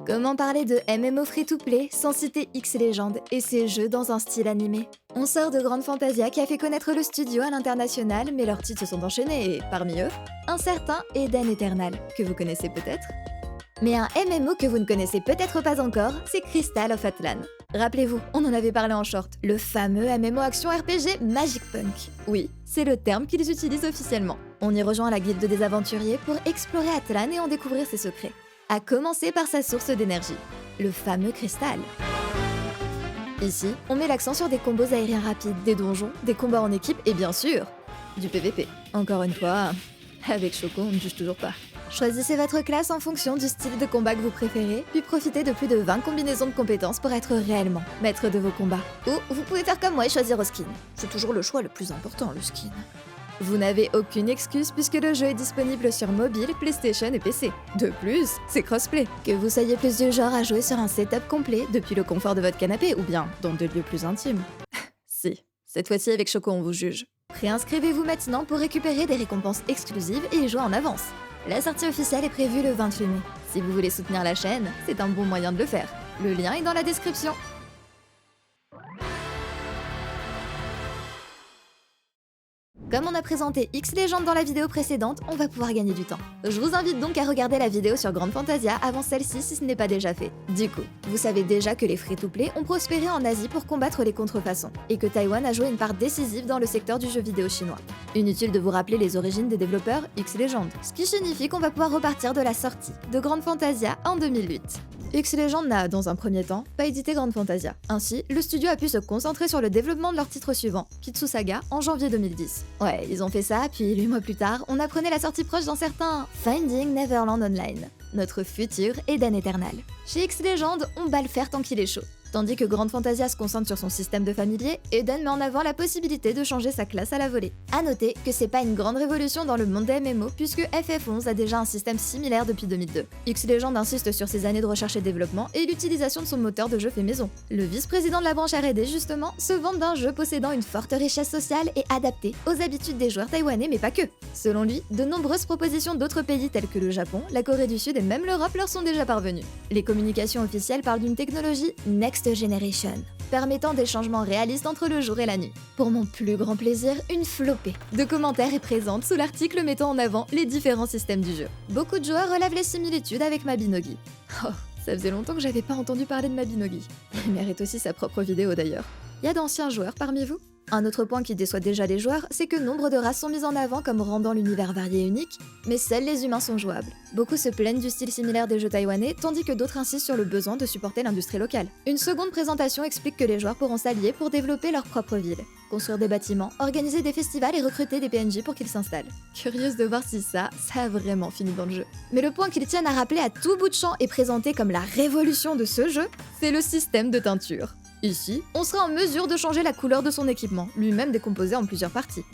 Comment parler de MMO free-to-play sans citer X-Legend et ses jeux dans un style animé? On sort de Grand Fantasia qui a fait connaître le studio à l'international, mais leurs titres se sont enchaînés et, parmi eux, un certain Eden Eternal, que vous connaissez peut-être. Mais un MMO que vous ne connaissez peut-être pas encore, c'est Crystal of Atlan. Rappelez-vous, on en avait parlé en short, le fameux MMO action RPG Magic Punk. Oui, c'est le terme qu'ils utilisent officiellement. On y rejoint la guilde des aventuriers pour explorer Atlan et en découvrir ses secrets. À commencer par sa source d'énergie, le fameux cristal. Ici, on met l'accent sur des combos aériens rapides, des donjons, des combats en équipe et bien sûr, du PVP. Encore une fois, avec Choco, on ne juge toujours pas. Choisissez votre classe en fonction du style de combat que vous préférez, puis profitez de plus de 20 combinaisons de compétences pour être réellement maître de vos combats. Ou vous pouvez faire comme moi et choisir au skin. C'est toujours le choix le plus important, le skin. Vous n'avez aucune excuse puisque le jeu est disponible sur mobile, PlayStation et PC. De plus, c'est crossplay. Que vous soyez plus du genre à jouer sur un setup complet depuis le confort de votre canapé ou bien dans des lieux plus intimes. Si, cette fois-ci avec Choco on vous juge. Préinscrivez-vous maintenant pour récupérer des récompenses exclusives et y jouer en avance. La sortie officielle est prévue le 28 mai. Si vous voulez soutenir la chaîne, c'est un bon moyen de le faire. Le lien est dans la description. Comme on a présenté X-Legend dans la vidéo précédente, on va pouvoir gagner du temps. Je vous invite donc à regarder la vidéo sur Grand Fantasia avant celle-ci si ce n'est pas déjà fait. Du coup, vous savez déjà que les free-to-play ont prospéré en Asie pour combattre les contrefaçons, et que Taïwan a joué une part décisive dans le secteur du jeu vidéo chinois. Inutile de vous rappeler les origines des développeurs X-Legend, ce qui signifie qu'on va pouvoir repartir de la sortie de Grand Fantasia en 2008. X-Legend n'a, dans un premier temps, pas édité Grand Fantasia. Ainsi, le studio a pu se concentrer sur le développement de leur titre suivant, Kitsusaga, en janvier 2010. Ouais, ils ont fait ça, puis 8 mois plus tard, on apprenait la sortie proche d'un certain Finding Neverland Online, notre futur Eden Eternal. Chez X-Legend, on bat le fer tant qu'il est chaud. Tandis que Grand Fantasia se concentre sur son système de familier, Eden met en avant la possibilité de changer sa classe à la volée. A noter que c'est pas une grande révolution dans le monde des MMO puisque FF11 a déjà un système similaire depuis 2002. X-Legend insiste sur ses années de recherche et développement et l'utilisation de son moteur de jeu fait maison. Le vice-président de la branche R&D justement se vante d'un jeu possédant une forte richesse sociale et adapté aux habitudes des joueurs taïwanais mais pas que. Selon lui, de nombreuses propositions d'autres pays tels que le Japon, la Corée du Sud et même l'Europe leur sont déjà parvenues. Les communications officielles parlent d'une technologie Next Generation, permettant des changements réalistes entre le jour et la nuit. Pour mon plus grand plaisir, une flopée de commentaires est présente sous l'article mettant en avant les différents systèmes du jeu. Beaucoup de joueurs relèvent les similitudes avec Mabinogi. Oh, ça faisait longtemps que j'avais pas entendu parler de Mabinogi. Il mérite aussi sa propre vidéo d'ailleurs. Y a d'anciens joueurs parmi vous ? Un autre point qui déçoit déjà les joueurs, c'est que nombre de races sont mises en avant comme rendant l'univers varié et unique, mais seuls les humains sont jouables. Beaucoup se plaignent du style similaire des jeux taïwanais, tandis que d'autres insistent sur le besoin de supporter l'industrie locale. Une seconde présentation explique que les joueurs pourront s'allier pour développer leur propre ville, construire des bâtiments, organiser des festivals et recruter des PNJ pour qu'ils s'installent. Curieuse de voir si ça a vraiment fini dans le jeu. Mais le point qu'ils tiennent à rappeler à tout bout de champ et présenté comme la révolution de ce jeu, c'est le système de teinture. Ici, on sera en mesure de changer la couleur de son équipement, lui-même décomposé en plusieurs parties.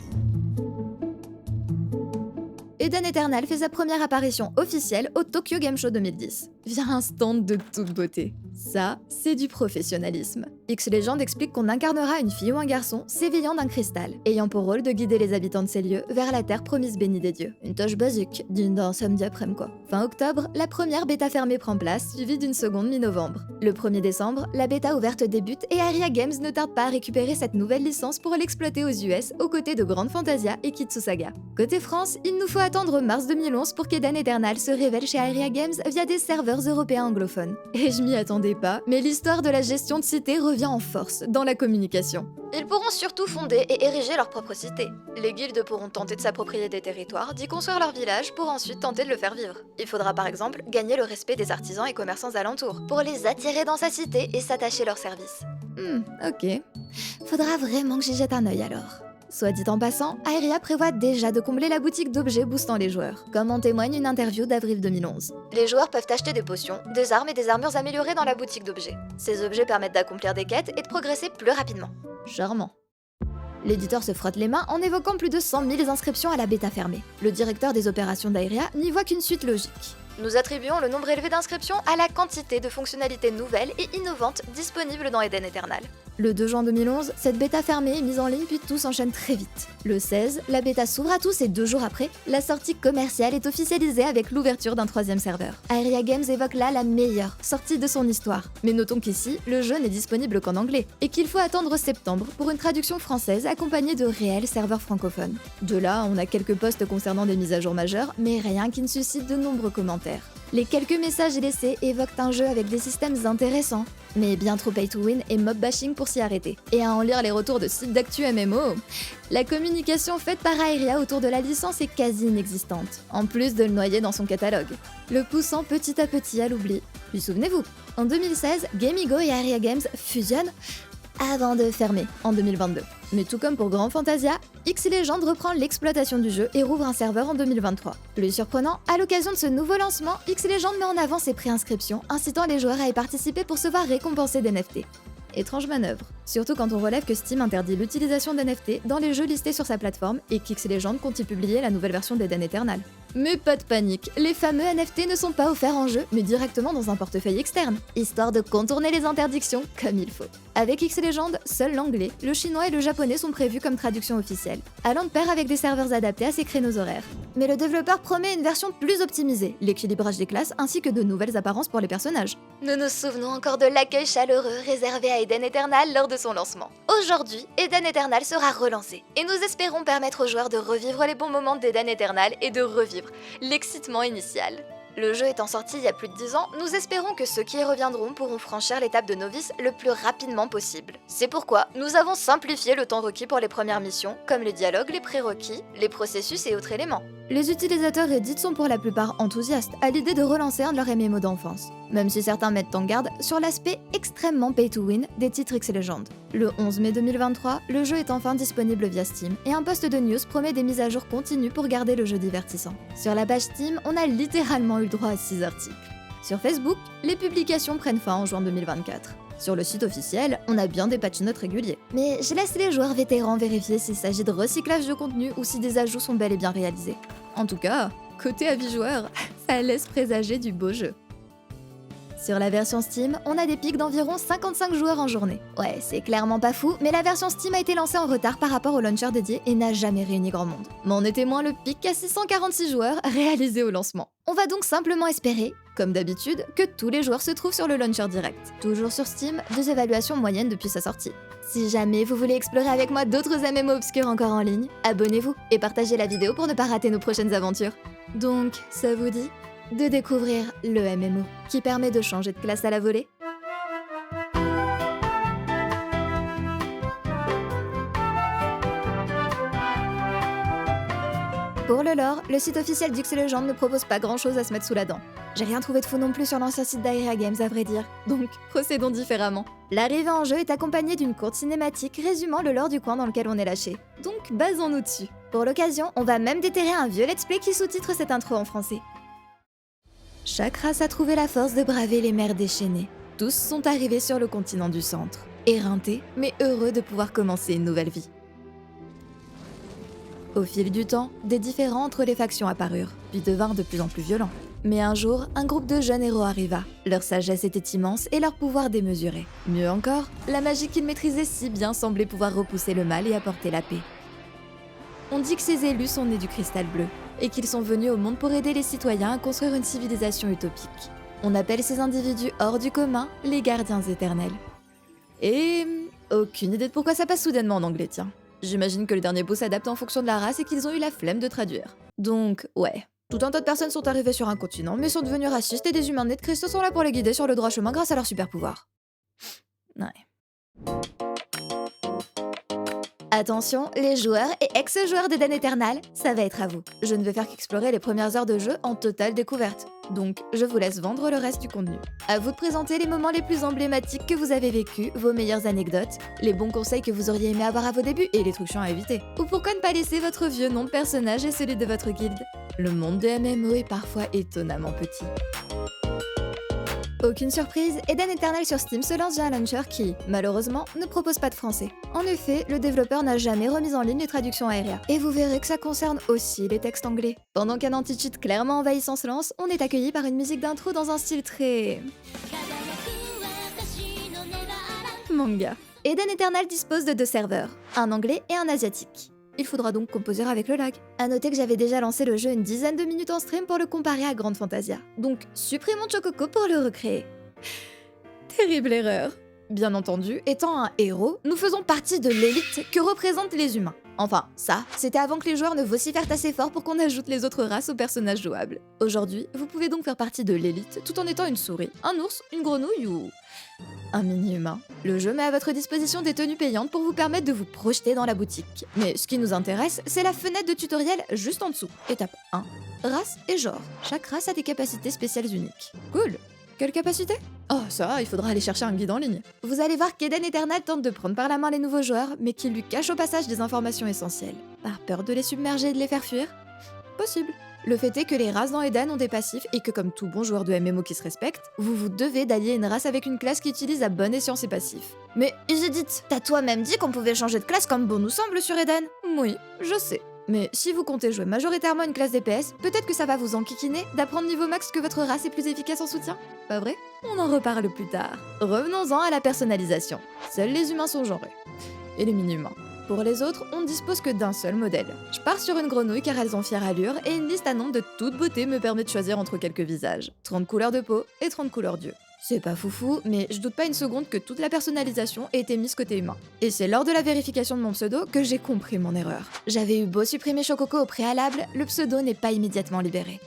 Eden Eternal fait sa première apparition officielle au Tokyo Game Show 2010, via un stand de toute beauté. Ça, c'est du professionnalisme. X-Legend explique qu'on incarnera une fille ou un garçon s'éveillant d'un cristal, ayant pour rôle de guider les habitants de ces lieux vers la terre promise bénie des dieux. Une tâche basique, digne d'un samedi après-midi quoi. Fin octobre, la première bêta fermée prend place, suivie d'une seconde mi-novembre. Le 1er décembre, la bêta ouverte débute et Aria Games ne tarde pas à récupérer cette nouvelle licence pour l'exploiter aux US aux côtés de Grand Fantasia et Kitsusaga. Côté France, il nous faut attendre mars 2011 pour qu'Eden Eternal se révèle chez Aria Games via des serveurs européens anglophones. Et je m'y attendais pas, mais l'histoire de la gestion de cité revient en force dans la communication. Ils pourront surtout fonder et ériger leur propre cité. Les guildes pourront tenter de s'approprier des territoires, d'y construire leur village pour ensuite tenter de le faire vivre. Il faudra par exemple gagner le respect des artisans et commerçants alentours, pour les attirer dans sa cité et s'attacher leurs services. Ok. Faudra vraiment que j'y jette un œil alors. Soit dit en passant, Aeria prévoit déjà de combler la boutique d'objets boostant les joueurs, comme en témoigne une interview d'avril 2011. Les joueurs peuvent acheter des potions, des armes et des armures améliorées dans la boutique d'objets. Ces objets permettent d'accomplir des quêtes et de progresser plus rapidement. Charmant. L'éditeur se frotte les mains en évoquant plus de 100 000 inscriptions à la bêta fermée. Le directeur des opérations d'Aeria n'y voit qu'une suite logique. Nous attribuons le nombre élevé d'inscriptions à la quantité de fonctionnalités nouvelles et innovantes disponibles dans Eden Eternal. Le 2 juin 2011, cette bêta fermée est mise en ligne puis tout s'enchaîne très vite. Le 16, la bêta s'ouvre à tous et 2 jours après, la sortie commerciale est officialisée avec l'ouverture d'un 3e serveur. Aeria Games évoque là la meilleure sortie de son histoire. Mais notons qu'ici, le jeu n'est disponible qu'en anglais et qu'il faut attendre septembre pour une traduction française accompagnée de réels serveurs francophones. De là, on a quelques posts concernant des mises à jour majeures, mais rien qui ne suscite de nombreux commentaires. Les quelques messages laissés évoquent un jeu avec des systèmes intéressants, mais bien trop pay to win et mob bashing pour s'y arrêter. Et à en lire les retours de sites d'actu MMO, la communication faite par Aeria autour de la licence est quasi inexistante, en plus de le noyer dans son catalogue, le poussant petit à petit à l'oubli. Puis souvenez-vous, en 2016, Gamigo et Aeria Games fusionnent avant de fermer en 2022. Mais tout comme pour Grand Fantasia, X-Legend reprend l'exploitation du jeu et rouvre un serveur en 2023. Plus surprenant, à l'occasion de ce nouveau lancement, X-Legend met en avant ses préinscriptions, incitant les joueurs à y participer pour se voir récompenser d'NFT. Étrange manœuvre, surtout quand on relève que Steam interdit l'utilisation d'NFT dans les jeux listés sur sa plateforme et qu'X-Legend compte y publier la nouvelle version d'Eden Eternal. Mais pas de panique, les fameux NFT ne sont pas offerts en jeu, mais directement dans un portefeuille externe, histoire de contourner les interdictions comme il faut. Avec X-Legend, seul l'anglais, le chinois et le japonais sont prévus comme traduction officielle, allant de pair avec des serveurs adaptés à ses créneaux horaires. Mais le développeur promet une version plus optimisée, l'équilibrage des classes ainsi que de nouvelles apparences pour les personnages. Nous nous souvenons encore de l'accueil chaleureux réservé à Eden Eternal lors de son lancement. Aujourd'hui, Eden Eternal sera relancé, et nous espérons permettre aux joueurs de revivre les bons moments d'Eden Eternal et de revivre l'excitement initial. Le jeu étant sorti il y a plus de 10 ans, nous espérons que ceux qui y reviendront pourront franchir l'étape de novice le plus rapidement possible. C'est pourquoi nous avons simplifié le temps requis pour les premières missions, comme les dialogues, les prérequis, les processus et autres éléments. Les utilisateurs Reddit sont pour la plupart enthousiastes à l'idée de relancer un de leurs MMO d'enfance, même si certains mettent en garde sur l'aspect extrêmement pay-to-win des titres X-Legend. Le 11 mai 2023, le jeu est enfin disponible via Steam, et un post de news promet des mises à jour continues pour garder le jeu divertissant. Sur la page Steam, on a littéralement eu le droit à 6 articles. Sur Facebook, les publications prennent fin en juin 2024. Sur le site officiel, on a bien des patch notes réguliers. Mais je laisse les joueurs vétérans vérifier s'il s'agit de recyclage de contenu ou si des ajouts sont bel et bien réalisés. En tout cas, côté avis joueur, ça laisse présager du beau jeu. Sur la version Steam, on a des pics d'environ 55 joueurs en journée. Ouais, c'est clairement pas fou, mais la version Steam a été lancée en retard par rapport au launcher dédié et n'a jamais réuni grand monde. Mais on est témoin le pic à 646 joueurs réalisé au lancement. On va donc simplement espérer, comme d'habitude, que tous les joueurs se trouvent sur le launcher direct. Toujours sur Steam, 2 évaluations moyennes depuis sa sortie. Si jamais vous voulez explorer avec moi d'autres MMO obscurs encore en ligne, abonnez-vous et partagez la vidéo pour ne pas rater nos prochaines aventures. Donc, ça vous dit de découvrir le MMO, qui permet de changer de classe à la volée? Pour le lore, le site officiel d'X-Legend ne propose pas grand chose à se mettre sous la dent. J'ai rien trouvé de faux non plus sur l'ancien site d'Aeria Games à vrai dire, donc procédons différemment. L'arrivée en jeu est accompagnée d'une courte cinématique résumant le lore du coin dans lequel on est lâché, donc basons-nous dessus. Pour l'occasion, on va même déterrer un vieux let's play qui sous-titre cette intro en français. Chaque race a trouvé la force de braver les mers déchaînées. Tous sont arrivés sur le continent du centre, éreintés, mais heureux de pouvoir commencer une nouvelle vie. Au fil du temps, des différends entre les factions apparurent, puis devinrent de plus en plus violents. Mais un jour, un groupe de jeunes héros arriva. Leur sagesse était immense et leur pouvoir démesuré. Mieux encore, la magie qu'ils maîtrisaient si bien semblait pouvoir repousser le mal et apporter la paix. On dit que ces élus sont nés du cristal bleu, et qu'ils sont venus au monde pour aider les citoyens à construire une civilisation utopique. On appelle ces individus hors du commun les gardiens éternels. Et aucune idée de pourquoi ça passe soudainement en anglais, tiens. J'imagine que le dernier bout s'adapte en fonction de la race et qu'ils ont eu la flemme de traduire. Donc, ouais. Tout un tas de personnes sont arrivées sur un continent, mais sont devenues racistes et des humains nés de Christ sont là pour les guider sur le droit chemin grâce à leur super pouvoir. Ouais. Attention, les joueurs et ex-joueurs d'Eden Eternal, ça va être à vous. Je ne vais faire qu'explorer les premières heures de jeu en totale découverte. Donc, je vous laisse vendre le reste du contenu. À vous de présenter les moments les plus emblématiques que vous avez vécus, vos meilleures anecdotes, les bons conseils que vous auriez aimé avoir à vos débuts et les trucs chiants à éviter. Ou pourquoi ne pas laisser votre vieux nom de personnage et celui de votre guilde. Le monde des MMO est parfois étonnamment petit. Aucune surprise, Eden Eternal sur Steam se lance via un launcher qui, malheureusement, ne propose pas de français. En effet, le développeur n'a jamais remis en ligne les traductions Aeria. Et vous verrez que ça concerne aussi les textes anglais. Pendant qu'un anti-cheat clairement envahissant se lance, on est accueilli par une musique d'intro dans un style très... manga. Eden Eternal dispose de 2 serveurs, un anglais et un asiatique. Il faudra donc composer avec le lag. A noter que j'avais déjà lancé le jeu une dizaine de minutes en stream pour le comparer à Grand Fantasia, donc supprimons Chococo pour le recréer. Terrible erreur. Bien entendu, étant un héros, nous faisons partie de l'élite que représentent les humains. Enfin, ça, c'était avant que les joueurs ne vocifèrent assez fort pour qu'on ajoute les autres races aux personnages jouables. Aujourd'hui, vous pouvez donc faire partie de l'élite tout en étant une souris, un ours, une grenouille ou un mini-humain. Le jeu met à votre disposition des tenues payantes pour vous permettre de vous projeter dans la boutique. Mais ce qui nous intéresse, c'est la fenêtre de tutoriel juste en dessous. Étape 1. Race et genre. Chaque race a des capacités spéciales uniques. Cool. Quelle capacité? Oh ça, il faudra aller chercher un guide en ligne. Vous allez voir qu'Eden Eternal tente de prendre par la main les nouveaux joueurs, mais qu'il lui cache au passage des informations essentielles. Par peur de les submerger et de les faire fuir? Possible. Le fait est que les races dans Eden ont des passifs et que comme tout bon joueur de MMO qui se respecte, vous vous devez d'allier une race avec une classe qui utilise à bon escient ses passifs. Mais Isidite, t'as toi-même dit qu'on pouvait changer de classe comme bon nous semble sur Eden? Oui, je sais. Mais si vous comptez jouer majoritairement une classe DPS, peut-être que ça va vous enquiquiner d'apprendre niveau max que votre race est plus efficace en soutien. Pas vrai? On en reparle plus tard. Revenons-en à la personnalisation. Seuls les humains sont genrés. Et les mini-humains. Pour les autres, on ne dispose que d'un seul modèle. Je pars sur une grenouille car elles ont fière allure et une liste à nombre de toute beauté me permet de choisir entre quelques visages. 30 couleurs de peau et 30 couleurs d'yeux. C'est pas foufou, mais je doute pas une seconde que toute la personnalisation ait été mise côté humain. Et c'est lors de la vérification de mon pseudo que j'ai compris mon erreur. J'avais eu beau supprimer Chococo au préalable, le pseudo n'est pas immédiatement libéré.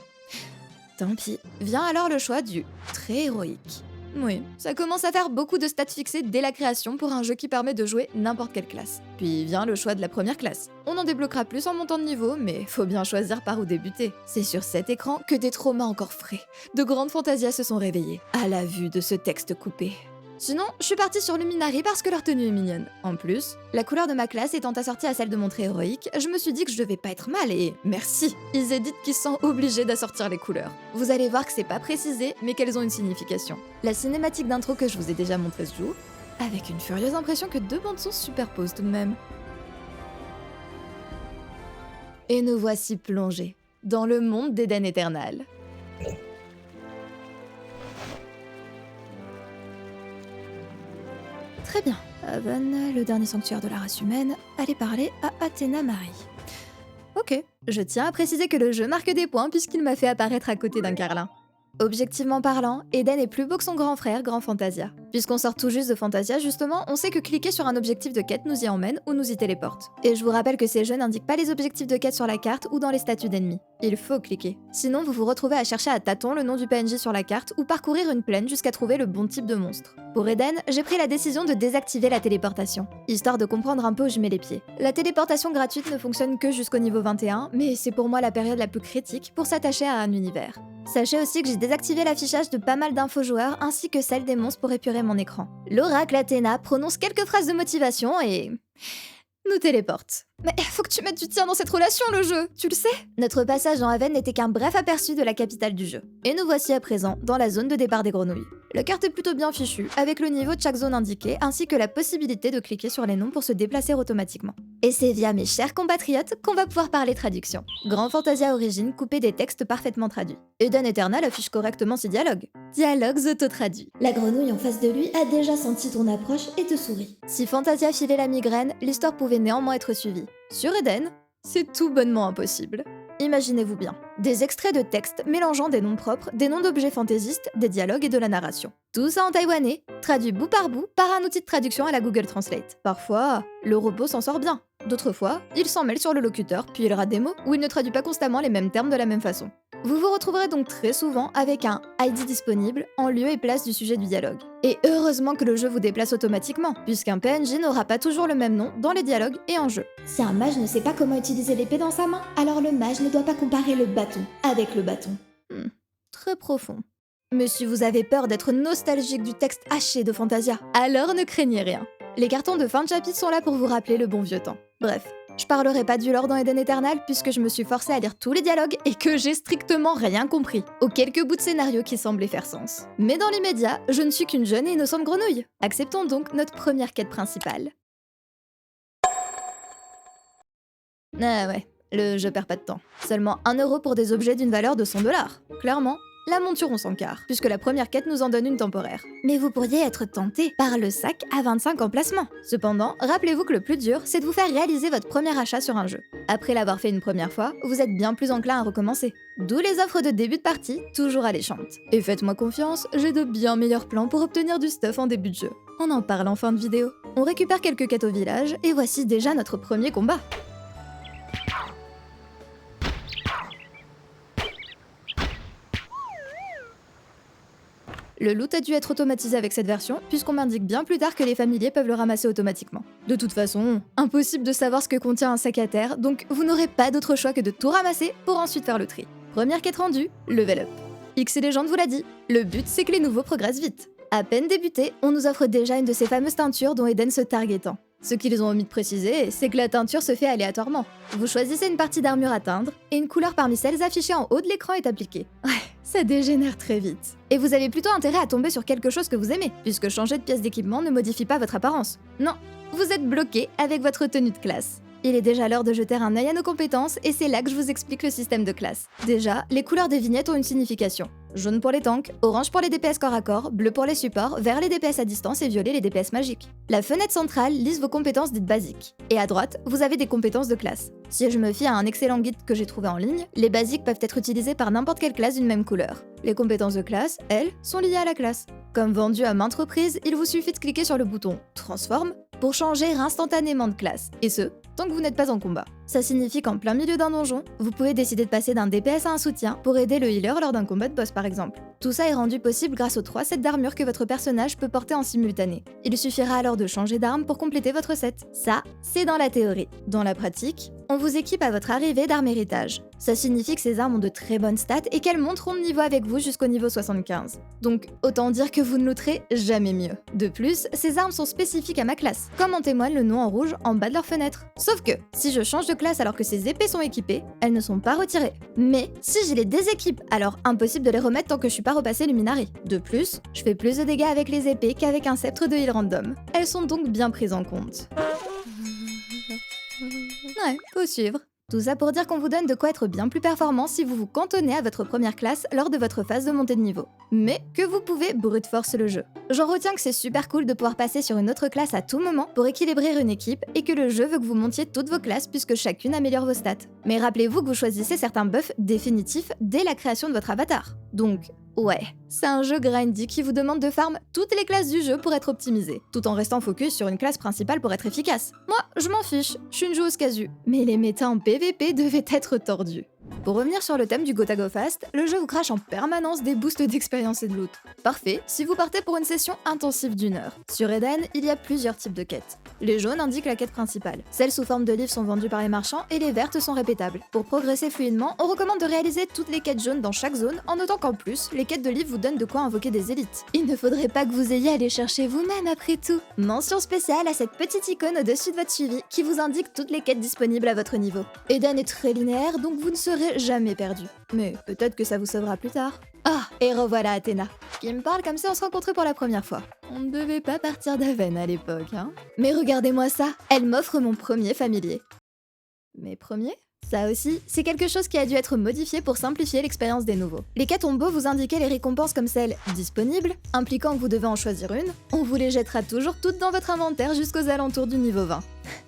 Tant pis. Vient alors le choix du très héroïque. Oui, ça commence à faire beaucoup de stats fixés dès la création pour un jeu qui permet de jouer n'importe quelle classe. Puis vient le choix de la première classe. On en débloquera plus en montant de niveau, mais faut bien choisir par où débuter. C'est sur cet écran que des traumas encore frais de Grand Fantasia se sont réveillés, à la vue de ce texte coupé. Sinon, je suis partie sur Luminari parce que leur tenue est mignonne. En plus, la couleur de ma classe étant assortie à celle de mon trait héroïque, je me suis dit que je devais pas être mal et merci. Isedit qui se sent obligé d'assortir les couleurs. Vous allez voir que c'est pas précisé, mais qu'elles ont une signification. La cinématique d'intro que je vous ai déjà montrée se joue, avec une furieuse impression que 2 bandes son se superposent tout de même. Et nous voici plongés dans le monde d'Eden Eternal. Très bien, Haven, le dernier sanctuaire de la race humaine, allez parler à Athéna Marie. Ok, je tiens à préciser que le jeu marque des points puisqu'il m'a fait apparaître à côté d'un carlin. Objectivement parlant, Eden est plus beau que son grand frère, Grand Fantasia. Puisqu'on sort tout juste de Fantasia, justement, on sait que cliquer sur un objectif de quête nous y emmène ou nous y téléporte. Et je vous rappelle que ces jeux n'indiquent pas les objectifs de quête sur la carte ou dans les statuts d'ennemis. Il faut cliquer. Sinon, vous vous retrouvez à chercher à tâtons le nom du PNJ sur la carte ou parcourir une plaine jusqu'à trouver le bon type de monstre. Pour Eden, j'ai pris la décision de désactiver la téléportation, histoire de comprendre un peu où je mets les pieds. La téléportation gratuite ne fonctionne que jusqu'au niveau 21, mais c'est pour moi la période la plus critique pour s'attacher à un univers. Sachez aussi que j'ai désactivé l'affichage de pas mal d'infos joueurs ainsi que celle des monstres pour épurer mon écran. L'oracle Athéna prononce quelques phrases de motivation et nous téléporte. Mais faut que tu mettes du tien dans cette relation, le jeu, tu le sais? Notre passage dans Haven n'était qu'un bref aperçu de la capitale du jeu. Et nous voici à présent dans la zone de départ des grenouilles. La carte est plutôt bien fichue, avec le niveau de chaque zone indiquée, ainsi que la possibilité de cliquer sur les noms pour se déplacer automatiquement. Et c'est via mes chers compatriotes qu'on va pouvoir parler traduction. Grand Fantasia Origins coupé des textes parfaitement traduits. Eden Eternal affiche correctement ses dialogues. Dialogues auto-traduits. La grenouille en face de lui a déjà senti ton approche et te sourit. Si Fantasia filait la migraine, l'histoire pouvait néanmoins être suivie. Sur Eden, c'est tout bonnement impossible. Imaginez-vous bien, des extraits de textes mélangeant des noms propres, des noms d'objets fantaisistes, des dialogues et de la narration. Tout ça en taïwanais, traduit bout par un outil de traduction à la Google Translate. Parfois, le robot s'en sort bien. D'autres fois, il s'en mêle sur le locuteur, puis il rate des mots, ou il ne traduit pas constamment les mêmes termes de la même façon. Vous vous retrouverez donc très souvent avec un ID disponible en lieu et place du sujet du dialogue. Et heureusement que le jeu vous déplace automatiquement, puisqu'un PNJ n'aura pas toujours le même nom dans les dialogues et en jeu. Si un mage ne sait pas comment utiliser l'épée dans sa main, alors le mage ne doit pas comparer le bâton avec le bâton. Très profond. Mais si vous avez peur d'être nostalgique du texte haché de Fantasia, alors ne craignez rien. Les cartons de fin de chapitre sont là pour vous rappeler le bon vieux temps. Bref, je parlerai pas du lore dans Eden Eternal puisque je me suis forcée à lire tous les dialogues et que j'ai strictement rien compris, aux quelques bouts de scénario qui semblaient faire sens. Mais dans l'immédiat, je ne suis qu'une jeune et innocente grenouille. Acceptons donc notre première quête principale. Ah ouais, le jeu perd pas de temps. Seulement 1 € pour des objets d'une valeur de 100 $. Clairement, la monture on s'en carre, puisque la première quête nous en donne une temporaire. Mais vous pourriez être tenté par le sac à 25 emplacements. Cependant, rappelez-vous que le plus dur, c'est de vous faire réaliser votre premier achat sur un jeu. Après l'avoir fait une première fois, vous êtes bien plus enclin à recommencer. D'où les offres de début de partie, toujours alléchantes. Et faites-moi confiance, j'ai de bien meilleurs plans pour obtenir du stuff en début de jeu. On en parle en fin de vidéo. On récupère quelques quêtes au village, et voici déjà notre premier combat. Le loot a dû être automatisé avec cette version, puisqu'on m'indique bien plus tard que les familiers peuvent le ramasser automatiquement. De toute façon, impossible de savoir ce que contient un sac à terre, donc vous n'aurez pas d'autre choix que de tout ramasser pour ensuite faire le tri. Première quête rendue, level up. X et Légende vous l'a dit, le but c'est que les nouveaux progressent vite. À peine débuté, on nous offre déjà une de ces fameuses teintures dont Eden se targuait tant. Ce qu'ils ont omis de préciser, c'est que la teinture se fait aléatoirement. Vous choisissez une partie d'armure à teindre, et une couleur parmi celles affichées en haut de l'écran est appliquée. Ouais, ça dégénère très vite. Et vous avez plutôt intérêt à tomber sur quelque chose que vous aimez, puisque changer de pièce d'équipement ne modifie pas votre apparence. Non, vous êtes bloqué avec votre tenue de classe. Il est déjà l'heure de jeter un œil à nos compétences, et c'est là que je vous explique le système de classe. Déjà, les couleurs des vignettes ont une signification. Jaune pour les tanks, orange pour les DPS corps à corps, bleu pour les supports, vert les DPS à distance et violet les DPS magiques. La fenêtre centrale liste vos compétences dites basiques. Et à droite, vous avez des compétences de classe. Si je me fie à un excellent guide que j'ai trouvé en ligne, les basiques peuvent être utilisés par n'importe quelle classe d'une même couleur. Les compétences de classe, elles, sont liées à la classe. Comme vendu à maintes reprises, il vous suffit de cliquer sur le bouton « Transforme » pour changer instantanément de classe, et ce, tant que vous n'êtes pas en combat. Ça signifie qu'en plein milieu d'un donjon, vous pouvez décider de passer d'un DPS à un soutien pour aider le healer lors d'un combat de boss par exemple. Tout ça est rendu possible grâce aux 3 sets d'armure que votre personnage peut porter en simultané. Il suffira alors de changer d'arme pour compléter votre set. Ça, c'est dans la théorie. Dans la pratique, on vous équipe à votre arrivée d'armes héritage. Ça signifie que ces armes ont de très bonnes stats et qu'elles monteront de niveau avec vous jusqu'au niveau 75. Donc autant dire que vous ne looterez jamais mieux. De plus, ces armes sont spécifiques à ma classe, comme en témoigne le nom en rouge en bas de leur fenêtre. Sauf que, si je change de classe alors que ces épées sont équipées, elles ne sont pas retirées. Mais si je les déséquipe, alors impossible de les remettre tant que je suis pas repassé Luminari. De plus, je fais plus de dégâts avec les épées qu'avec un sceptre de heal random. Elles sont donc bien prises en compte. Ouais, faut suivre. Tout ça pour dire qu'on vous donne de quoi être bien plus performant si vous vous cantonnez à votre première classe lors de votre phase de montée de niveau. Mais que vous pouvez brute force le jeu. J'en retiens que c'est super cool de pouvoir passer sur une autre classe à tout moment pour équilibrer une équipe et que le jeu veut que vous montiez toutes vos classes puisque chacune améliore vos stats. Mais rappelez-vous que vous choisissez certains buffs définitifs dès la création de votre avatar. Donc, ouais, c'est un jeu grindy qui vous demande de farm toutes les classes du jeu pour être optimisé, tout en restant focus sur une classe principale pour être efficace. Moi, je m'en fiche, je suis une joueuse casu. Mais les méta en PVP devaient être tordus. Pour revenir sur le thème du Go Fast, le jeu vous crache en permanence des boosts d'expérience et de loot. Parfait si vous partez pour une session intensive d'1 heure. Sur Eden, il y a plusieurs types de quêtes. Les jaunes indiquent la quête principale. Celles sous forme de livres sont vendues par les marchands et les vertes sont répétables. Pour progresser fluidement, on recommande de réaliser toutes les quêtes jaunes dans chaque zone, en notant qu'en plus, les quêtes de livres vous donnent de quoi invoquer des élites. Il ne faudrait pas que vous ayez à les chercher vous-même après tout. Mention spéciale à cette petite icône au-dessus de votre suivi qui vous indique toutes les quêtes disponibles à votre niveau. Eden est très linéaire, donc vous ne serez jamais perdu. Mais peut-être que ça vous sauvera plus tard. Ah, et revoilà Athéna, qui me parle comme si on se rencontrait pour la première fois. On ne devait pas partir d'Aven à l'époque, hein. Mais regardez-moi ça, elle m'offre mon premier familier. Mes premiers ? Ça aussi, c'est quelque chose qui a dû être modifié pour simplifier l'expérience des nouveaux. Les quêtes ont beau vous indiquer les récompenses comme celles disponibles, impliquant que vous devez en choisir une, on vous les jettera toujours toutes dans votre inventaire jusqu'aux alentours du niveau 20.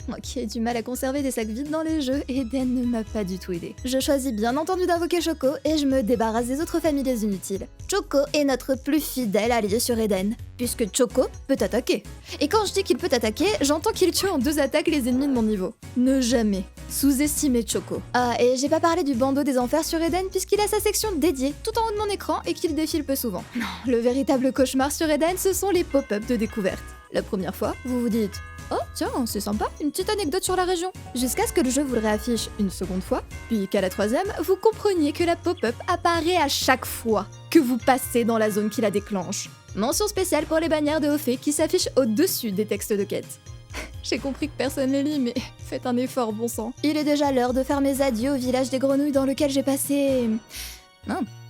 Moi qui ai du mal à conserver des sacs vides dans les jeux, Eden ne m'a pas du tout aidé. Je choisis bien entendu d'invoquer Choco et je me débarrasse des autres familiers inutiles. Choco est notre plus fidèle allié sur Eden, puisque Choco peut attaquer. Et quand je dis qu'il peut attaquer, j'entends qu'il tue en 2 attaques les ennemis de mon niveau. Ne jamais sous-estimer Choco. Ah, et j'ai pas parlé du bandeau des enfers sur Eden puisqu'il a sa section dédiée tout en haut de mon écran et qu'il défile peu souvent. Non, le véritable cauchemar sur Eden, ce sont les pop-up de découverte. La première fois, vous vous dites « Oh tiens, c'est sympa, une petite anecdote sur la région ». Jusqu'à ce que le jeu vous le réaffiche une seconde fois, puis qu'à la 3e, vous compreniez que la pop-up apparaît à chaque fois que vous passez dans la zone qui la déclenche. Mention spéciale pour les bannières de haut fait qui s'affichent au-dessus des textes de quête. J'ai compris que personne les lit, mais faites un effort, bon sang. Il est déjà l'heure de faire mes adieux au village des grenouilles dans lequel j'ai passé...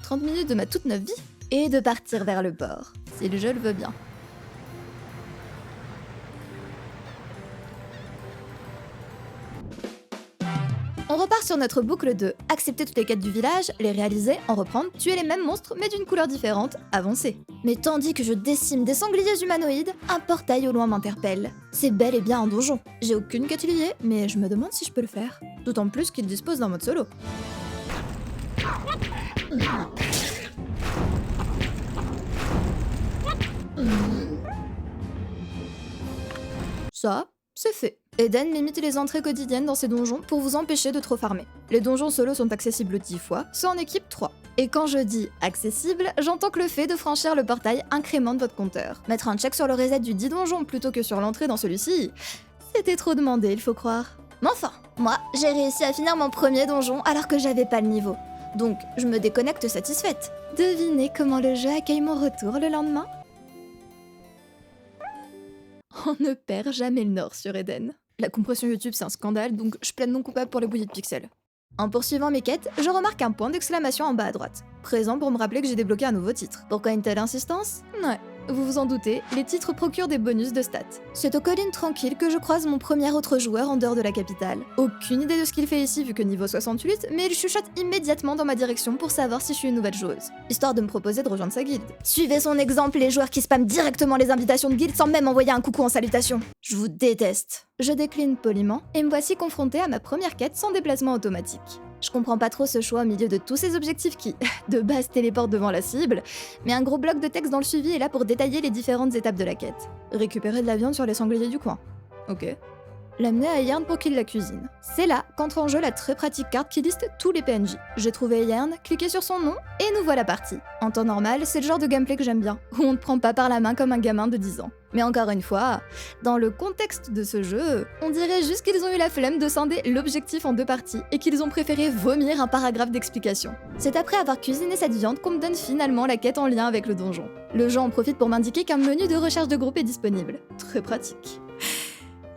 30 minutes de ma toute neuve vie, et de partir vers le port, si le jeu le veut bien. On repart sur notre boucle de accepter toutes les quêtes du village, les réaliser, en reprendre, tuer les mêmes monstres mais d'une couleur différente, avancer. Mais tandis que je décime des sangliers humanoïdes, un portail au loin m'interpelle. C'est bel et bien un donjon. J'ai aucune quête liée, mais je me demande si je peux le faire. D'autant plus qu'il dispose d'un mode solo. Ça, c'est fait. Eden limite les entrées quotidiennes dans ces donjons pour vous empêcher de trop farmer. Les donjons solo sont accessibles 10 fois, ceux en équipe 3. Et quand je dis accessible, j'entends que le fait de franchir le portail incrémente votre compteur. Mettre un check sur le reset du 10 donjon plutôt que sur l'entrée dans celui-ci, c'était trop demandé, il faut croire. Mais enfin, moi, j'ai réussi à finir mon premier donjon alors que j'avais pas le niveau. Donc, je me déconnecte satisfaite. Devinez comment le jeu accueille mon retour le lendemain? On ne perd jamais le nord sur Eden. La compression YouTube c'est un scandale, donc je plaide non coupable pour les bouillies de pixels. En poursuivant mes quêtes, je remarque un point d'exclamation en bas à droite, présent pour me rappeler que j'ai débloqué un nouveau titre. Pourquoi une telle insistance? Ouais, vous vous en doutez, les titres procurent des bonus de stats. C'est aux collines tranquilles que je croise mon premier autre joueur en dehors de la capitale. Aucune idée de ce qu'il fait ici vu que niveau 68, mais il chuchote immédiatement dans ma direction pour savoir si je suis une nouvelle joueuse, histoire de me proposer de rejoindre sa guilde. Suivez son exemple, les joueurs qui spamment directement les invitations de guilde sans même envoyer un coucou en salutation. Je vous déteste. Je décline poliment et me voici confrontée à ma première quête sans déplacement automatique. Je comprends pas trop ce choix au milieu de tous ces objectifs qui, de base, téléportent devant la cible, mais un gros bloc de texte dans le suivi est là pour détailler les différentes étapes de la quête. Récupérer de la viande sur les sangliers du coin. Ok. L'amener à Yern pour qu'il la cuisine. C'est là qu'entre en jeu la très pratique carte qui liste tous les PNJ. J'ai trouvé Yern, cliqué sur son nom, et nous voilà partis. En temps normal, c'est le genre de gameplay que j'aime bien, où on ne prend pas par la main comme un gamin de 10 ans. Mais encore une fois, dans le contexte de ce jeu, on dirait juste qu'ils ont eu la flemme de scinder l'objectif en 2 parties et qu'ils ont préféré vomir un paragraphe d'explication. C'est après avoir cuisiné cette viande qu'on me donne finalement la quête en lien avec le donjon. Le jeu en profite pour m'indiquer qu'un menu de recherche de groupe est disponible. Très pratique.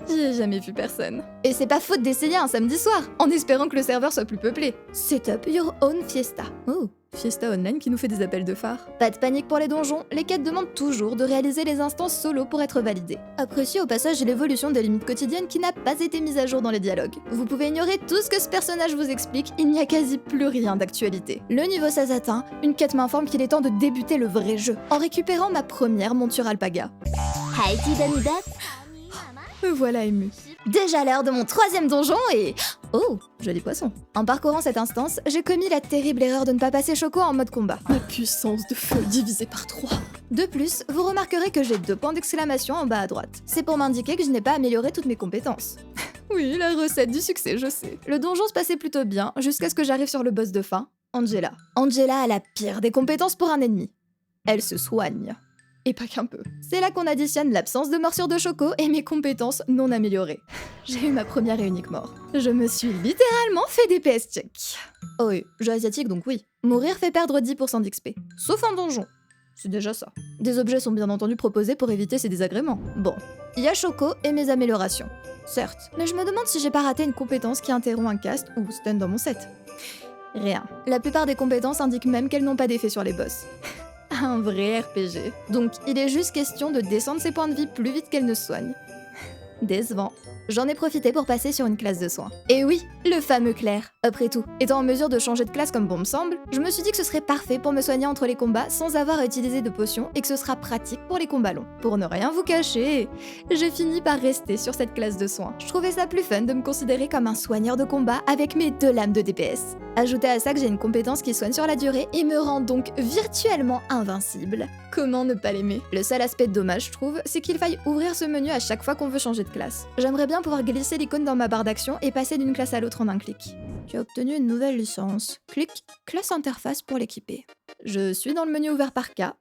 J'y ai jamais vu personne. Et c'est pas faute d'essayer un samedi soir, en espérant que le serveur soit plus peuplé. Setup your own fiesta. Oh, Fiesta Online qui nous fait des appels de phare. Pas de panique pour les donjons, les quêtes demandent toujours de réaliser les instances solo pour être validées. Appréciez au passage l'évolution des limites quotidiennes qui n'a pas été mise à jour dans les dialogues. Vous pouvez ignorer tout ce que ce personnage vous explique, il n'y a quasi plus rien d'actualité. Le niveau 16 atteint, une quête m'informe qu'il est temps de débuter le vrai jeu, en récupérant ma première monture alpaga. Me voilà émue. Déjà l'heure de mon 3e donjon et... Oh, joli poisson. En parcourant cette instance, j'ai commis la terrible erreur de ne pas passer Choco en mode combat. Ma puissance de feu divisée par 3. De plus, vous remarquerez que j'ai 2 points d'exclamation en bas à droite. C'est pour m'indiquer que je n'ai pas amélioré toutes mes compétences. Oui, la recette du succès, je sais. Le donjon se passait plutôt bien, jusqu'à ce que j'arrive sur le boss de fin, Angela. Angela a la pire des compétences pour un ennemi. Elle se soigne. Et pas qu'un peu. C'est là qu'on additionne l'absence de morsure de Choco et mes compétences non améliorées. J'ai eu ma première et unique mort. Je me suis littéralement fait des PS check. Oh oui, jeu asiatique donc oui. Mourir fait perdre 10% d'XP. Sauf en donjon. C'est déjà ça. Des objets sont bien entendu proposés pour éviter ces désagréments. Bon, il y a Choco et mes améliorations. Certes, mais je me demande si j'ai pas raté une compétence qui interrompt un cast ou stun dans mon set. Rien. La plupart des compétences indiquent même qu'elles n'ont pas d'effet sur les boss. Un vrai RPG. Donc il est juste question de descendre ses points de vie plus vite qu'elle ne se soigne. Décevant. J'en ai profité pour passer sur une classe de soins. Et oui, le fameux Claire. Après tout, étant en mesure de changer de classe comme bon me semble, je me suis dit que ce serait parfait pour me soigner entre les combats sans avoir à utiliser de potions et que ce sera pratique pour les combats longs. Pour ne rien vous cacher, j'ai fini par rester sur cette classe de soins. Je trouvais ça plus fun de me considérer comme un soigneur de combat avec mes 2 lames de DPS. Ajoutez à ça que j'ai une compétence qui soigne sur la durée et me rend donc virtuellement invincible. Comment ne pas l'aimer? Le seul aspect dommage, je trouve, c'est qu'il faille ouvrir ce menu à chaque fois qu'on veut changer de classe. J'aimerais bien pouvoir glisser l'icône dans ma barre d'action et passer d'une classe à l'autre en un clic. Tu as obtenu une nouvelle licence. Clic, classe interface pour l'équiper. Je suis dans le menu ouvert par cas.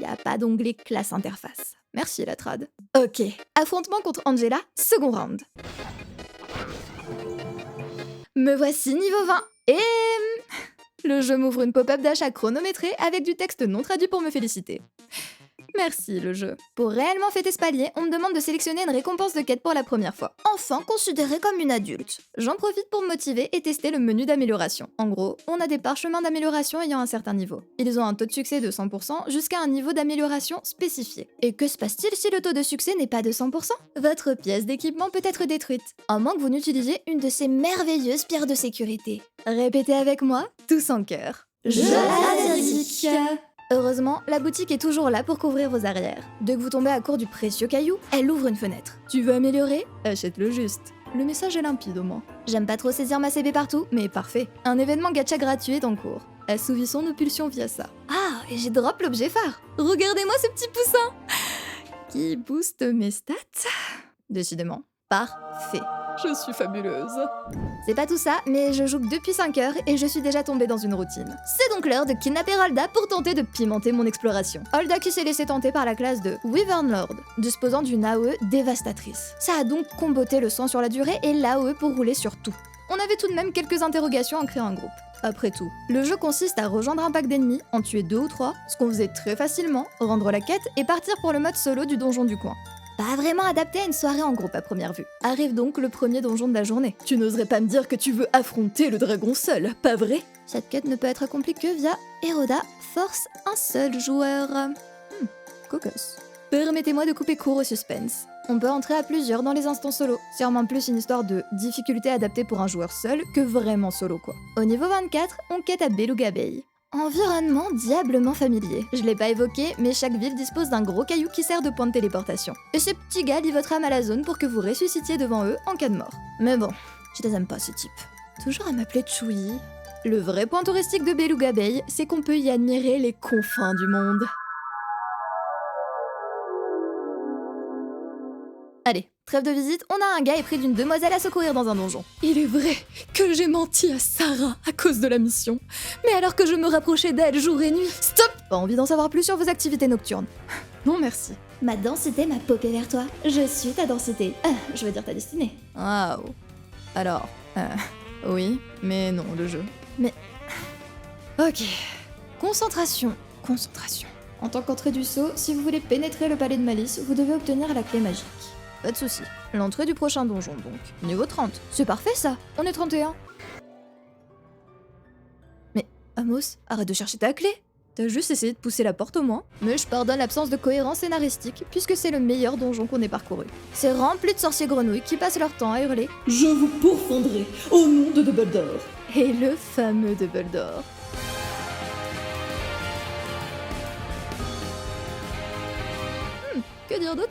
Y a pas d'onglet classe interface. Merci la trad. Ok, affrontement contre Angela, second round. Me voici niveau 20 et... Le jeu m'ouvre une pop-up d'achat chronométrée avec du texte non traduit pour me féliciter. Merci le jeu. Pour réellement fêter ce palier, on me demande de sélectionner une récompense de quête pour la première fois. Enfin considérée comme une adulte. J'en profite pour me motiver et tester le menu d'amélioration. En gros, on a des parchemins d'amélioration ayant un certain niveau. Ils ont un taux de succès de 100% jusqu'à un niveau d'amélioration spécifié. Et que se passe-t-il si le taux de succès n'est pas de 100%? Votre pièce d'équipement peut être détruite, à moins que vous n'utilisiez une de ces merveilleuses pierres de sécurité. Répétez avec moi, tous en cœur. Je l'asiatique. Heureusement, la boutique est toujours là pour couvrir vos arrières. Dès que vous tombez à court du précieux caillou, elle ouvre une fenêtre. Tu veux améliorer? Achète-le juste. Le message est limpide au moins. J'aime pas trop saisir ma CB partout, mais parfait. Un événement gacha gratuit est en cours. Assouvissons nos pulsions via ça. Ah, et j'ai drop l'objet phare. Regardez-moi ce petit poussin qui booste mes stats. Décidément, parfait. Je suis fabuleuse. C'est pas tout ça, mais je joue que depuis 5 heures et je suis déjà tombée dans une routine. C'est donc l'heure de kidnapper Holda pour tenter de pimenter mon exploration. Holda qui s'est laissée tenter par la classe de Wyvern Lord, disposant d'une AOE dévastatrice. Ça a donc comboté le sang sur la durée et l'AOE pour rouler sur tout. On avait tout de même quelques interrogations en créant un groupe. Après tout, le jeu consiste à rejoindre un pack d'ennemis, en tuer 2 ou 3, ce qu'on faisait très facilement, rendre la quête et partir pour le mode solo du donjon du coin. Pas vraiment adapté à une soirée en groupe à première vue. Arrive donc le premier donjon de la journée. Tu n'oserais pas me dire que tu veux affronter le dragon seul, pas vrai? Cette quête ne peut être accomplie que via Eroda force un seul joueur. Cocos. Permettez-moi de couper court au suspense. On peut entrer à plusieurs dans les instants solo. Sûrement plus une histoire de difficulté adaptée pour un joueur seul que vraiment solo quoi. Au niveau 24, on quête à Beluga Bay. Environnement diablement familier. Je l'ai pas évoqué, mais chaque ville dispose d'un gros caillou qui sert de point de téléportation. Et ces petits gars livrent votre âme à la zone pour que vous ressuscitiez devant eux en cas de mort. Mais bon, je les aime pas ces types. Toujours à m'appeler Chewie. Le vrai point touristique de Beluga Bay, c'est qu'on peut y admirer les confins du monde. Allez, trêve de visite, on a un gars épris d'une demoiselle à secourir dans un donjon. Il est vrai que j'ai menti à Sarah à cause de la mission. Mais alors que je me rapprochais d'elle jour et nuit... Stop! Pas envie d'en savoir plus sur vos activités nocturnes. Non merci. Ma densité m'a popé vers toi. Je suis ta densité. Je veux dire ta destinée. Waouh. Alors, oui, mais non, le jeu. Mais... Ok. Concentration. Concentration. En tant qu'entrée du saut, si vous voulez pénétrer le palais de Malice, vous devez obtenir la clé magique. Pas de soucis. L'entrée du prochain donjon donc. Niveau 30. C'est parfait ça. On est 31. Mais Amos, arrête de chercher ta clé. T'as juste essayé de pousser la porte au moins. Mais je pardonne l'absence de cohérence scénaristique puisque c'est le meilleur donjon qu'on ait parcouru. C'est rempli de sorciers grenouilles qui passent leur temps à hurler « Je vous pourfendrai au nom de Dumbledore !» Et le fameux Dumbledore.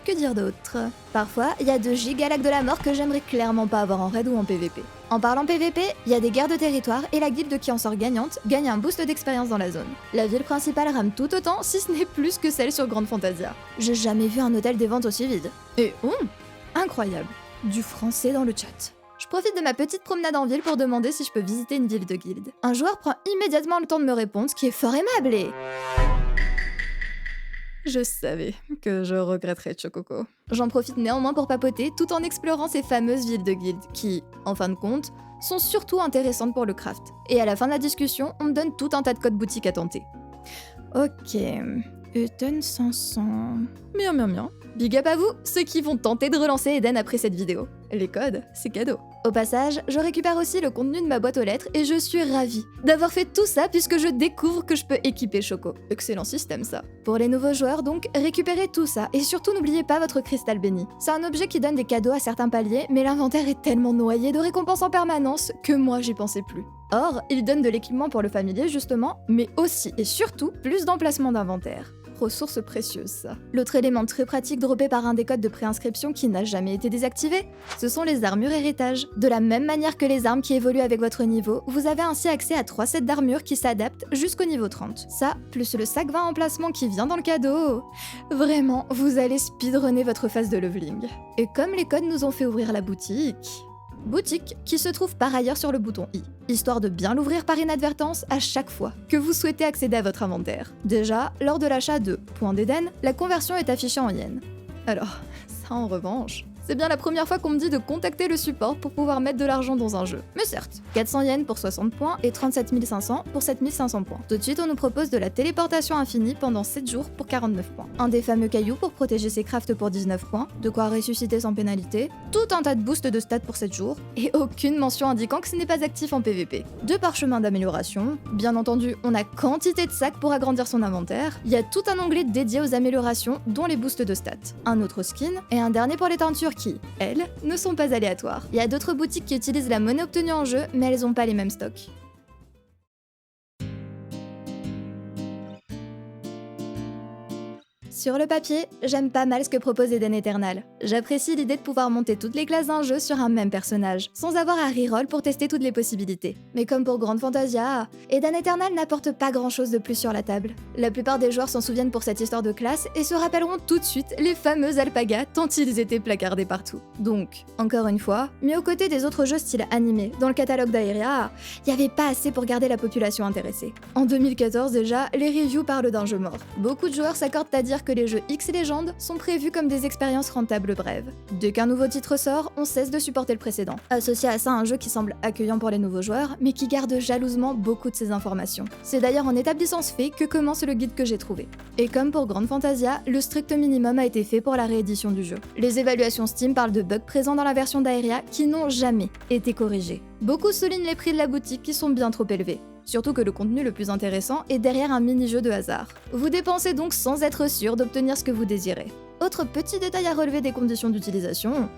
Que dire d'autre? Parfois, il y a de gigalacs de la mort que j'aimerais clairement pas avoir en raid ou en PVP. En parlant PVP, il y a des guerres de territoire et la guilde qui en sort gagnante gagne un boost d'expérience dans la zone. La ville principale rame tout autant, si ce n'est plus que celle sur Grande Fantasia. J'ai jamais vu un hôtel des ventes aussi vide. Et incroyable. Du français dans le chat. Je profite de ma petite promenade en ville pour demander si je peux visiter une ville de guilde. Un joueur prend immédiatement le temps de me répondre, ce qui est fort aimable et... Je savais que je regretterais Chococo. J'en profite néanmoins pour papoter tout en explorant ces fameuses villes de guildes qui, en fin de compte, sont surtout intéressantes pour le craft. Et à la fin de la discussion, on me donne tout un tas de codes boutiques à tenter. Ok... Eden 500... Bien. Big up à vous, ceux qui vont tenter de relancer Eden après cette vidéo. Les codes, c'est cadeau. Au passage, je récupère aussi le contenu de ma boîte aux lettres et je suis ravie d'avoir fait tout ça puisque je découvre que je peux équiper Choco. Excellent système ça. Pour les nouveaux joueurs donc, récupérez tout ça et surtout n'oubliez pas votre cristal béni. C'est un objet qui donne des cadeaux à certains paliers, mais l'inventaire est tellement noyé de récompenses en permanence que moi j'y pensais plus. Or, il donne de l'équipement pour le familier justement, mais aussi et surtout plus d'emplacements d'inventaire. Ressource précieuse ça. L'autre élément très pratique droppé par un des codes de préinscription qui n'a jamais été désactivé, ce sont les armures héritage. De la même manière que les armes qui évoluent avec votre niveau, vous avez ainsi accès à 3 sets d'armures qui s'adaptent jusqu'au niveau 30. Ça, plus le sac 20 emplacement qui vient dans le cadeau. Vraiment, vous allez speedrunner votre phase de leveling. Et comme les codes nous ont fait ouvrir la boutique qui se trouve par ailleurs sur le bouton I, histoire de bien l'ouvrir par inadvertance à chaque fois que vous souhaitez accéder à votre inventaire. Déjà, lors de l'achat de Point d'Eden, la conversion est affichée en yens. Alors, ça en revanche, C'est bien la première fois qu'on me dit de contacter le support pour pouvoir mettre de l'argent dans un jeu. Mais certes, 400 yens pour 60 points et 37 500 pour 7500 points. Tout de suite, on nous propose de la téléportation infinie pendant 7 jours pour 49 points. Un des fameux cailloux pour protéger ses crafts pour 19 points, de quoi ressusciter sans pénalité, tout un tas de boosts de stats pour 7 jours, et aucune mention indiquant que ce n'est pas actif en PVP. Deux parchemins d'amélioration, bien entendu, on a quantité de sacs pour agrandir son inventaire, il y a tout un onglet dédié aux améliorations, dont les boosts de stats, un autre skin, et un dernier pour les teintures qui, elles, ne sont pas aléatoires. Il y a d'autres boutiques qui utilisent la monnaie obtenue en jeu, mais elles ont pas les mêmes stocks. Sur le papier, j'aime pas mal ce que propose Eden Eternal. J'apprécie l'idée de pouvoir monter toutes les classes d'un jeu sur un même personnage, sans avoir à reroll pour tester toutes les possibilités. Mais comme pour Grand Fantasia, Eden Eternal n'apporte pas grand chose de plus sur la table. La plupart des joueurs s'en souviennent pour cette histoire de classe et se rappelleront tout de suite les fameux alpagas tant ils étaient placardés partout. Donc, encore une fois, mis aux côtés des autres jeux style animé dans le catalogue d'Aeria, y avait pas assez pour garder la population intéressée. En 2014 déjà, les reviews parlent d'un jeu mort. Beaucoup de joueurs s'accordent à dire que les jeux X Legends sont prévus comme des expériences rentables brèves. Dès qu'un nouveau titre sort, on cesse de supporter le précédent. Associé à ça un jeu qui semble accueillant pour les nouveaux joueurs, mais qui garde jalousement beaucoup de ses informations. C'est d'ailleurs en établissant ce fait que commence le guide que j'ai trouvé. Et comme pour Grand Fantasia, le strict minimum a été fait pour la réédition du jeu. Les évaluations Steam parlent de bugs présents dans la version d'Aeria qui n'ont jamais été corrigés. Beaucoup soulignent les prix de la boutique qui sont bien trop élevés. Surtout que le contenu le plus intéressant est derrière un mini-jeu de hasard. Vous dépensez donc sans être sûr d'obtenir ce que vous désirez. Autre petit détail à relever des conditions d'utilisation,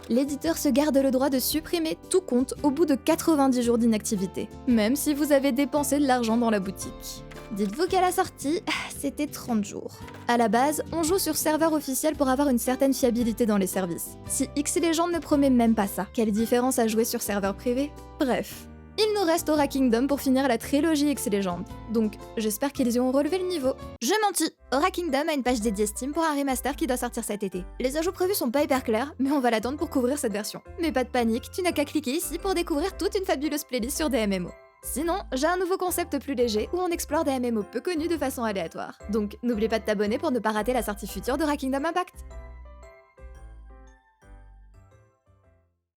l'éditeur se garde le droit de supprimer tout compte au bout de 90 jours d'inactivité, même si vous avez dépensé de l'argent dans la boutique. Dites-vous qu'à la sortie, c'était 30 jours. À la base, on joue sur serveur officiel pour avoir une certaine fiabilité dans les services. Si X Legends ne promet même pas ça, quelle différence à jouer sur serveur privé? Bref. Il nous reste Aura Kingdom pour finir la trilogie X Legends, donc j'espère qu'ils y ont relevé le niveau. Je mentis, Aura Kingdom a une page dédiée Steam pour un remaster qui doit sortir cet été. Les ajouts prévus sont pas hyper clairs, mais on va l'attendre pour couvrir cette version. Mais pas de panique, tu n'as qu'à cliquer ici pour découvrir toute une fabuleuse playlist sur des MMO. Sinon, j'ai un nouveau concept plus léger où on explore des MMO peu connus de façon aléatoire. Donc n'oublie pas de t'abonner pour ne pas rater la sortie future d'Aura Kingdom Impact.